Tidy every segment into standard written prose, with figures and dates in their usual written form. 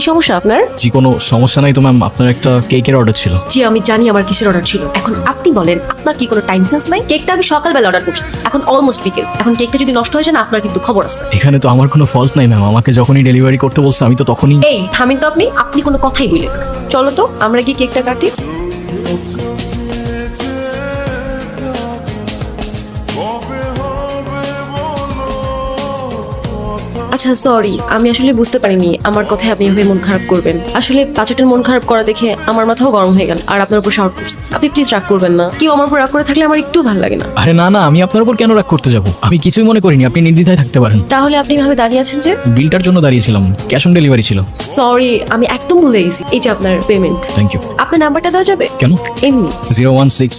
সমস্যা আপনার? জি কোনো সমস্যা নাই তো ম্যাম, আপনার একটা কেকের অর্ডার ছিল। জি আমি জানি আমার কিসের অর্ডার ছিল। এখন আপনি বলেন আপনার কি কোনো টাইম সেন্স নাই? কেকটা আমি সকালবেলা অর্ডার করছি, এখন অলমোস্ট বিকেল। এখন কেকটা যদি নষ্ট হয়ে যায় না, আপনার কিন্তু খবর আছে। এখানে তো আমার কোনো ফল্ট নাই ম্যাম, আমাকে যখনই ডেলিভারি করতে বলছে আমি তো তখনই। এই থামিন তো আপনি, আপনি কোনো কথাই বললেন না। চলো তো আমরা কি কেকটা কাটি। আচ্ছা সরি, আমি আসলে বুঝতে পারিনি আমার কথায় আপনি এভাবে মন খারাপ করবেন। আসলে বাচ্চাটার মন খারাপ করা দেখে আমার মাথাও গরম হয়ে গেল, আর আপনার উপর শাউট করছে। আপনি প্লিজ রাগ করবেন না, কেউ আমার উপর রাগ করে থাকলে আমার একটু ভালো লাগে না। আরে না না, আমি আপনার উপর কেন রাগ করতে যাব? আমি কিছুই মনে করিনি, আপনি নির্দ্বিধায় থাকতে পারেন। তাহলে আপনি ভাবে দাঁড়িয়ে আছেন যে? বিলটার জন্য দাঁড়িয়েছিলাম, ক্যাশ অন ডেলিভারি ছিল। সরি, আমি একদম ভুলে গেছি। এই যে আপনার পেমেন্ট। Thank you. আপনার নাম্বারটা দেওয়া যাবে? কেন? এমনি। 016।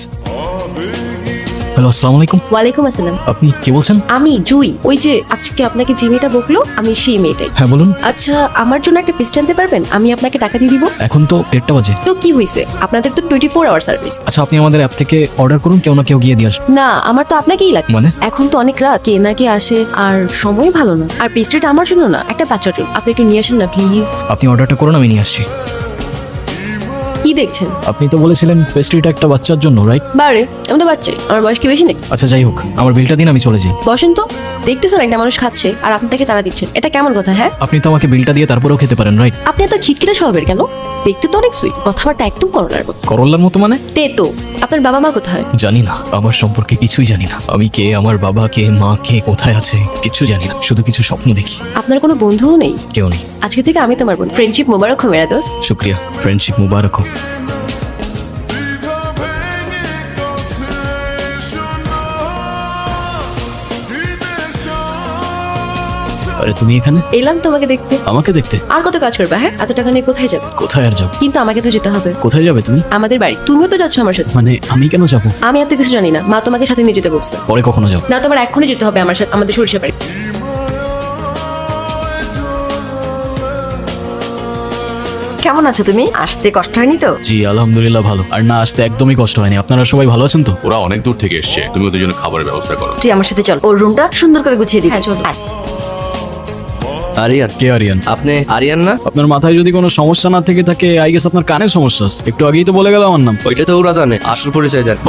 হ্যালো, আসসালামু আলাইকুম। ওয়ালাইকুম আসসালাম। আপনি কে বলছেন? আমি জুই, ওই যে আজকে আপনাকে যে মেয়েটা বকলো আমি সেই মেয়েটাই। হ্যাঁ বলুন। আচ্ছা আমার জন্য একটা পেস্ট আনতে পারবেন? আমি আপনাকে টাকা দিয়ে দিব। এখন তো 1:30 বাজে। তো কি হয়েছে, আপনাদের তো 24 আওয়ার সার্ভিস। আচ্ছা আপনি আমাদের অ্যাপ থেকে অর্ডার করুন, কেউ না কেউ গিয়ে দিয়ে আসবে। না আমার তো আপনাকেই লাগে। মানে? এখন তো অনেক রাত, কে না কে আসে, আর সময় ভালো না। আর পেস্ট্রিটা আমার জন্য না, একটা বাচ্চার জন্য। আপনি একটু নিয়ে আসেন না প্লিজ। আপনি অর্ডারটা করুন, আমি নিয়ে আসছি। কি দেখছেন? আপনি তো বলেছিলেন পেস্ট্রিটা একটা বাচ্চার জন্য, রাইট? বারে, আমি তো বাচ্চাই, আমার বয়স কি বেশি নেই? আচ্ছা যাই হোক, আমার বিলটা দিন, আমি চলে যাই। বসেন তো। দেখতেছেন একটা মানুষ খাচ্ছে আর আপনি তাকে তাড়া দিচ্ছেন, এটা কেমন কথা? হ্যাঁ আপনি তো আমাকে বিলটা দিয়ে তারপরেও খেতে পারেন, রাইট? আপনি এত খিটখিটে স্বভাবের কেন? দেখতে তো অনেক সুইট, কথাবার্তা একদম করলার মতো। করল্লার মতো মানে? তে তো আপনার বাবা মা কোথায়? জানি না, আমার সম্পর্কে কিছুই জানি না। আমি কে, আমার বাবা কে, মা কে, কোথায় আছে কিছু জানি না, শুধু কিছু স্বপ্ন দেখি। আপনার কোনো বন্ধুও নেই? কেউ নেই। আজকে থেকে আমি তোমার বোন। ফ্রেন্ডশিপ মোবারক হো মেরা দোস্ত। শুক্রিয়া, ফ্রেন্ডশিপ মুবারক হোক। আরে তুমি এখানে? এলাম তোমাকে দেখতে। আমাকে দেখতে? আর কত কাজ করবে? হ্যাঁ এত টাকা নিয়ে কোথায় যাবে? কোথায় আর যাব? কিন্তু আমাকে তো যেতে হবে। কোথায় যাবে তুমি? আমাদের বাড়ি। তুমিও তো যাচ্ছ আমার সাথে। মানে আমি কেন যাব? আমি এত কিছু জানি না, মা তোমাকে সাথে নিয়ে যেতে বলছে। পরে কখনো যাব। না তোমার এক্ষুনি যেতে হবে আমার সাথে, আমাদের সরিষা বাড়ি। কেমন আছো তুমি? আসতে কষ্ট হয়নি তো? জি আলহামদুলিল্লাহ ভালো। আর না আসতে একদমই কষ্ট হয়নি। আপনারা সবাই ভালো আছেন তো? ওরা অনেক দূর থেকে এসছে, তুমি ওদের জন্য খাবারের ব্যবস্থা করো। তুই আমার সাথে চল, ওর রুমটা সুন্দর করে গুছিয়ে দিবি। হ্যাঁ, চলো। আয়। আরিয়ান, কে আরিয়ান? আপনি আরিয়ান না? আপনার মাথায় যদি কোনো সমস্যা না থেকে থাকে, আই গেস আপনার কানের সমস্যা আছে। একটু আগেই তো বলে গেল আমার নাম। ওইটা তো ওরা জানে, আসল পরিচয় জানে।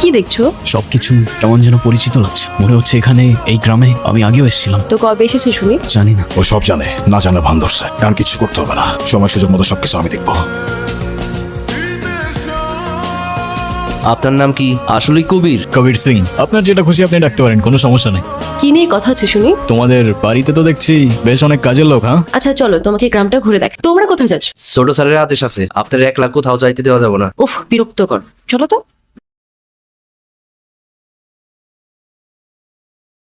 কি দেখছো? সবকিছু কেমন যেন পরিচিত লাগছে, মনে হচ্ছে এখানে এই গ্রামে আমি আগেও এসেছিলাম। তো কবে এসেছো শুনি? জানি না। ও সব জানে, না জানে ভান ধরছে। কারণ কিছু করতে হবে না, সময় সুযোগ মতো সবকিছু আমি দেখবো। আপনার নাম কি? আসলে কবির? কবির সিং। আপনার যেটা খুশি আপনি ডাকতে পারেন, কোনো সমস্যা নেই। কি নিয়ে কথা হচ্ছে শুনি? তোমাদের বাড়িতে তো দেখছি বেশ অনেক কাজের লোক। হ্যাঁ আচ্ছা চলো তোমাকে গ্রামটা ঘুরে দেখ। তোমরা কোথায় যাচ্ছ? ছোট স্যারের আদেশ আছে, আপনার 1 লাখ কোথাও যাইতে দেওয়া যাবে না। উফ বিরক্তকর, চলো তো।